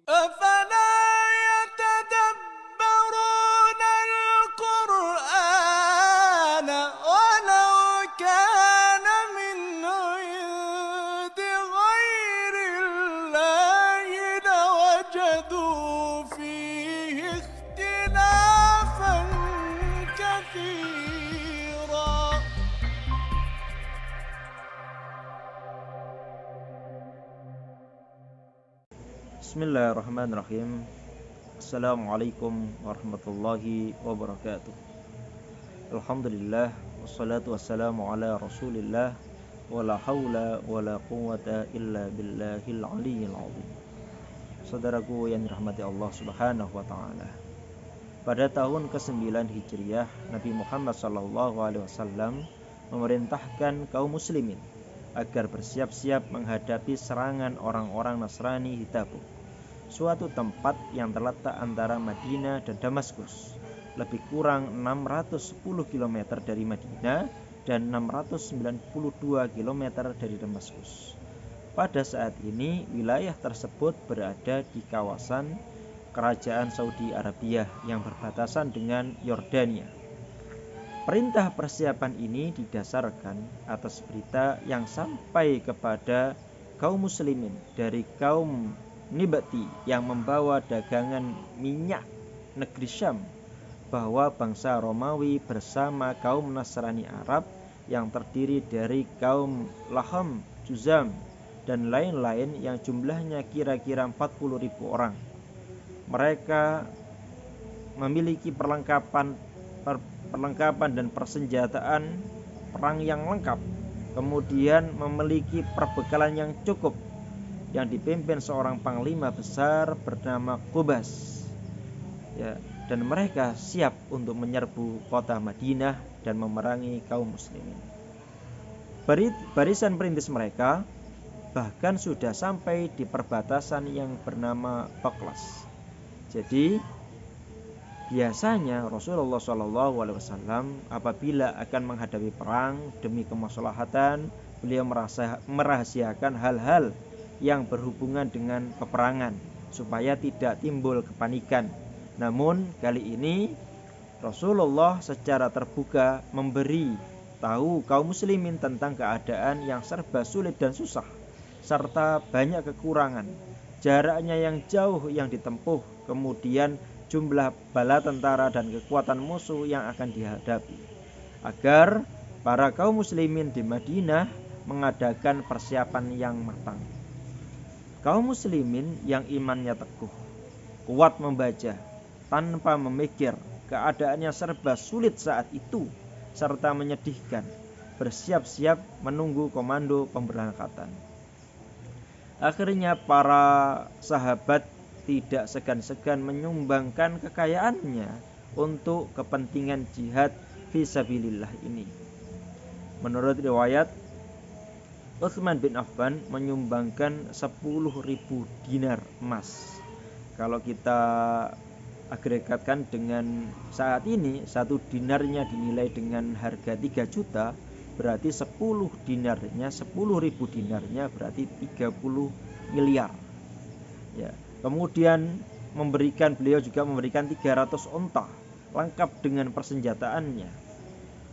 أفلا يتدبرون القرآن ولو كان من عند غير الله لوجدوا فيه اختلافا كثيرا. Bismillahirrahmanirrahim. Assalamualaikum warahmatullahi wabarakatuh. Alhamdulillah, wassalatu wassalamu ala rasulillah, wala hawla wala quwwata illa billahil aliyyil azim. Saudaraku yang dirahmati Allah subhanahu wa ta'ala, pada tahun ke-9 Hijriah, Nabi Muhammad SAW memerintahkan kaum muslimin agar bersiap-siap menghadapi serangan orang-orang Nasrani di Tabuk, suatu tempat yang terletak antara Madinah dan Damaskus, lebih kurang 610 km dari Madinah dan 692 km dari Damaskus. Pada saat ini, wilayah tersebut berada di kawasan Kerajaan Saudi Arabia yang berbatasan dengan Yordania. Perintah persiapan ini didasarkan atas berita yang sampai kepada kaum muslimin dari kaum Nibati yang membawa dagangan minyak negeri Syam, bahwa bangsa Romawi bersama kaum Nasrani Arab yang terdiri dari kaum Laham, Juzam, dan lain-lain yang jumlahnya kira-kira 40.000 orang. Mereka memiliki perlengkapan dan persenjataan perang yang lengkap, kemudian memiliki perbekalan yang cukup, yang dipimpin seorang panglima besar bernama Qubas, dan mereka siap untuk menyerbu kota Madinah dan memerangi kaum muslimin. Barisan perintis mereka bahkan sudah sampai di perbatasan yang bernama Baklas. Jadi biasanya Rasulullah SAW apabila akan menghadapi perang demi kemaslahatan, beliau merahasiakan hal-hal yang berhubungan dengan peperangan supaya tidak timbul kepanikan. Namun kali ini Rasulullah secara terbuka memberi tahu kaum muslimin tentang keadaan yang serba sulit dan susah, serta banyak kekurangan, jaraknya yang jauh yang ditempuh, kemudian jumlah bala tentara dan kekuatan musuh yang akan dihadapi, agar para kaum muslimin di Madinah mengadakan persiapan yang matang. Kaum muslimin yang imannya teguh, kuat membaca, tanpa memikir keadaannya serba sulit saat itu serta menyedihkan, bersiap-siap menunggu komando pemberangkatan. Akhirnya para sahabat tidak segan-segan menyumbangkan kekayaannya untuk kepentingan jihad fisabilillah ini. Menurut riwayat, Utsman bin Affan menyumbangkan 10.000 dinar emas. Kalau kita agregatkan dengan saat ini, satu dinarnya dinilai dengan harga 3 juta, berarti 10 dinarnya, 10.000 dinarnya berarti 30 miliar. Kemudian beliau juga memberikan 300 onta lengkap dengan persenjataannya,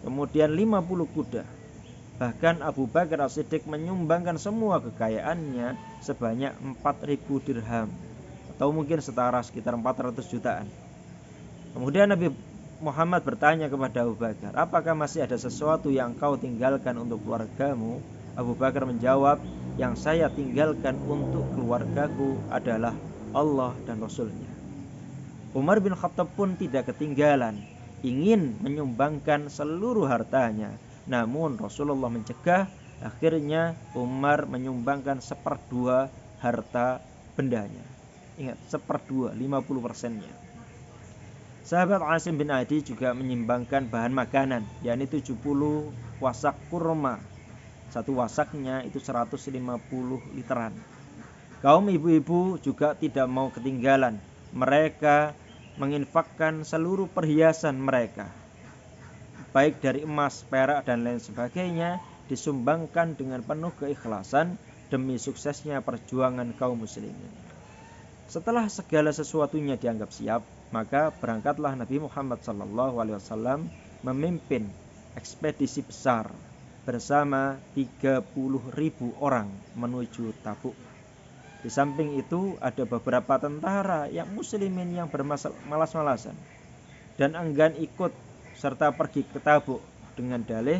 kemudian 50 kuda. Bahkan Abu Bakar As-Siddiq menyumbangkan semua kekayaannya sebanyak 4.000 dirham, atau mungkin setara sekitar 400 jutaan. Kemudian Nabi Muhammad bertanya kepada Abu Bakar, apakah masih ada sesuatu yang kau tinggalkan untuk keluargamu? Abu Bakar menjawab, yang saya tinggalkan untuk keluargaku adalah Allah dan Rasulnya. Umar bin Khattab pun tidak ketinggalan, ingin menyumbangkan seluruh hartanya, namun Rasulullah mencegah. Akhirnya Umar menyumbangkan 1/2 harta bendanya. Ingat, 1/2, 50%-nya. Sahabat Asim bin Adi juga menyumbangkan bahan makanan, yakni 70 wasak kurma. Satu wasaknya itu 150 literan. Kaum ibu-ibu juga tidak mau ketinggalan. Mereka menginfakkan seluruh perhiasan mereka, baik dari emas, perak, dan lain sebagainya, disumbangkan dengan penuh keikhlasan demi suksesnya perjuangan kaum muslimin. Setelah segala sesuatunya dianggap siap, maka berangkatlah Nabi Muhammad SAW memimpin ekspedisi besar bersama 30.000 orang menuju Tabuk. Di samping itu ada beberapa tentara yang muslimin yang bermalas-malasan dan enggan ikut serta pergi ke Tabuk dengan dalih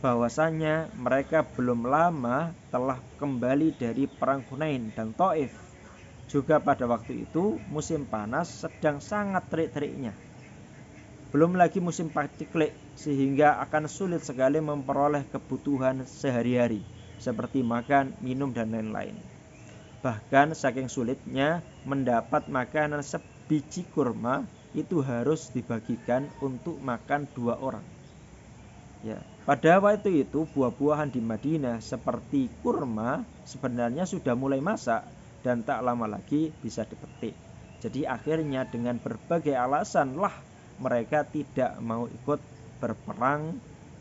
bahwasanya mereka belum lama telah kembali dari perang Hunain dan Taif. Juga pada waktu itu musim panas sedang sangat terik-teriknya. Belum lagi musim paceklik, sehingga akan sulit sekali memperoleh kebutuhan sehari-hari seperti makan, minum dan lain-lain. Bahkan saking sulitnya mendapat makanan sebiji kurma itu harus dibagikan untuk makan 2 orang. Ya, pada waktu itu buah-buahan di Madinah seperti kurma sebenarnya sudah mulai masak dan tak lama lagi bisa dipetik. Jadi akhirnya dengan berbagai alasan lah mereka tidak mau ikut berperang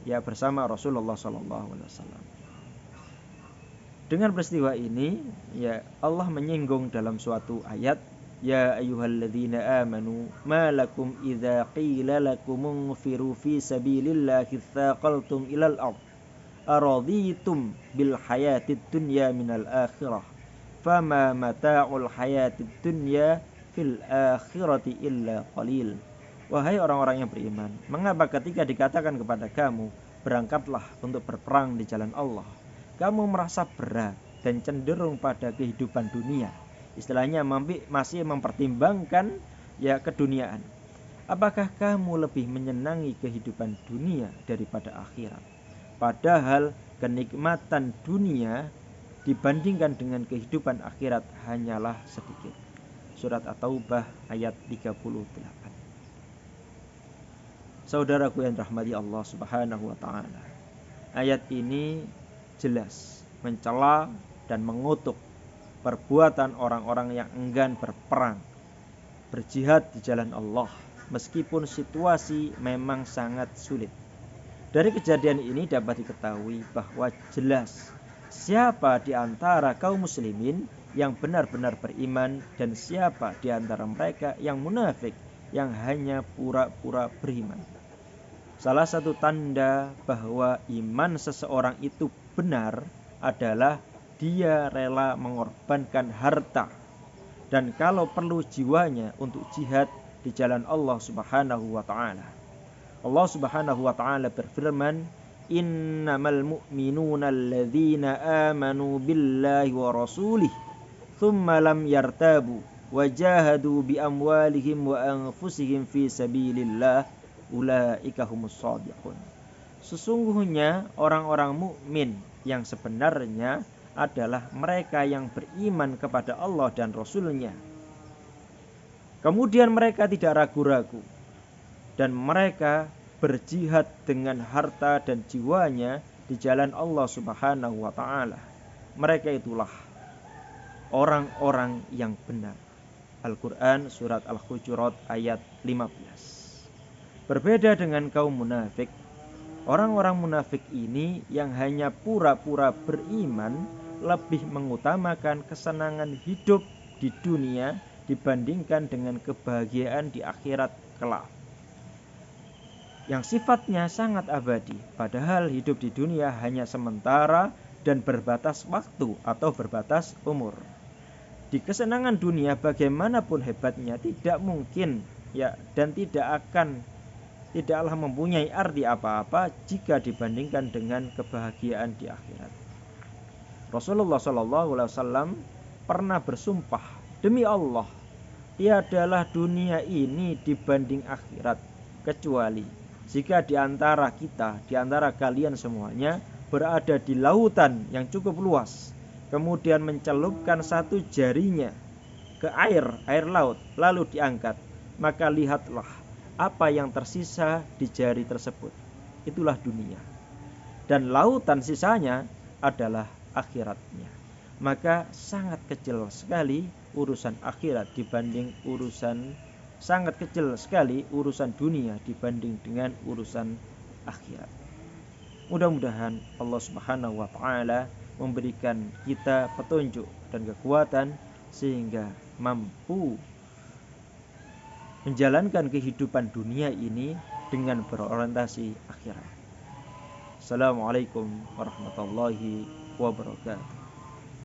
ya bersama Rasulullah SAW. Dengan peristiwa ini ya Allah menyinggung dalam suatu ayat, ya ayyuhalladzina amanu ma lakum idza qila lakum unfiru fi sabilillahi tsaqaltum ilal ard araditum bil hayatid dunya minal akhirah fama mata'ul hayatid dunya fil akhirati illa qalil. Wahai orang-orang yang beriman, mengapa ketika dikatakan kepada kamu berangkatlah untuk berperang di jalan Allah, kamu merasa berat dan cenderung pada kehidupan dunia? Istilahnya masih mempertimbangkan ya keduniaan. Apakah kamu lebih menyenangi kehidupan dunia daripada akhirat? Padahal kenikmatan dunia dibandingkan dengan kehidupan akhirat hanyalah sedikit. Surat At-Taubah ayat 38. Saudaraku yang rahmati Allah Subhanahu wa taala. Ayat ini jelas mencela dan mengutuk perbuatan orang-orang yang enggan berperang, berjihad di jalan Allah meskipun situasi memang sangat sulit. Dari kejadian ini dapat diketahui bahwa jelas siapa di antara kaum muslimin yang benar-benar beriman dan siapa di antara mereka yang munafik yang hanya pura-pura beriman. Salah satu tanda bahwa iman seseorang itu benar adalah dia rela mengorbankan harta dan kalau perlu jiwanya untuk jihad di jalan Allah Subhanahu wa taala. Allah Subhanahu wa taala berfirman, "Innamal mu'minuna alladzina amanu billahi wa rasulih thumma lam yartabu wajahadu bi amwalihim wa anfusihim fi sabilillah ulaika humus shadiqun." Sesungguhnya orang-orang mukmin yang sebenarnya adalah mereka yang beriman kepada Allah dan Rasul-Nya. Kemudian mereka tidak ragu-ragu dan mereka berjihad dengan harta dan jiwanya di jalan Allah Subhanahu wa taala. Mereka itulah orang-orang yang benar. Al-Quran surat Al-Hujurat ayat 15. Berbeda dengan kaum munafik, orang-orang munafik ini yang hanya pura-pura beriman lebih mengutamakan kesenangan hidup di dunia dibandingkan dengan kebahagiaan di akhirat kelak, yang sifatnya sangat abadi, padahal hidup di dunia hanya sementara dan berbatas waktu atau berbatas umur. Di kesenangan dunia bagaimanapun hebatnya tidak mungkin ya dan tidaklah mempunyai arti apa-apa jika dibandingkan dengan kebahagiaan di akhirat. Rasulullah SAW pernah bersumpah, demi Allah, tiadalah dunia ini dibanding akhirat, kecuali jika di antara kita, di antara kalian semuanya berada di lautan yang cukup luas, kemudian mencelupkan satu jarinya ke air laut, lalu diangkat, maka lihatlah apa yang tersisa di jari tersebut. Itulah dunia. Dan lautan sisanya adalah akhiratnya. Maka sangat kecil sekali urusan akhirat dibanding sangat kecil sekali urusan dunia dibanding dengan urusan akhirat. Mudah-mudahan Allah Subhanahu wa taala memberikan kita petunjuk dan kekuatan sehingga mampu menjalankan kehidupan dunia ini dengan berorientasi akhirat. Assalamualaikum warahmatullahi wabarakatuh.